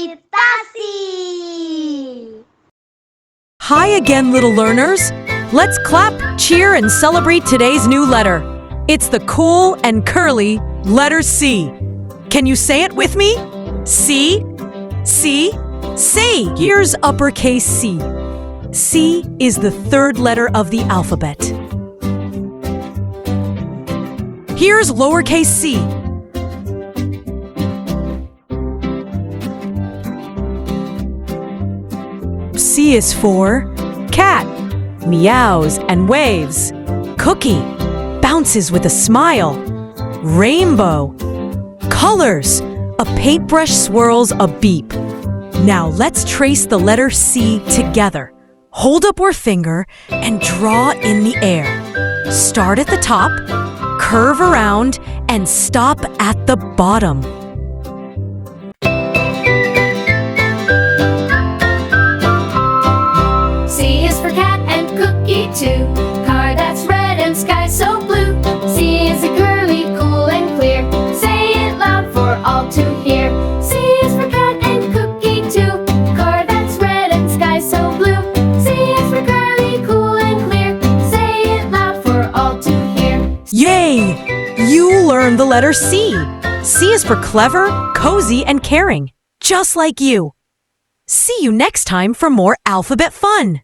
Kita C. Hi again, little learners. Let's clap, cheer, and celebrate today's new letter. It's the cool and curly letter C. Can you say it with me? C, C, C. Here's uppercase C. C is the third letter of the alphabet. Here's lowercase c. C is for cat, meows and waves. Cookie, bounces with a smile. Rainbow, colors, a paintbrush swirls a beep. Now let's trace the letter C together. Hold up your finger and draw in the air. Start at the top, curve around, and stop at the bottom. C is for cat and cookie too. Car that's red and sky so blue. C is a curly, cool and clear. Say it loud for all to hear. C is for cat and cookie too. Car that's red and sky so blue. C is for curly, cool and clear. Say it loud for all to hear. Yay! You learned the letter C. C is for clever, cozy, and caring, just like you. See you next time for more alphabet fun.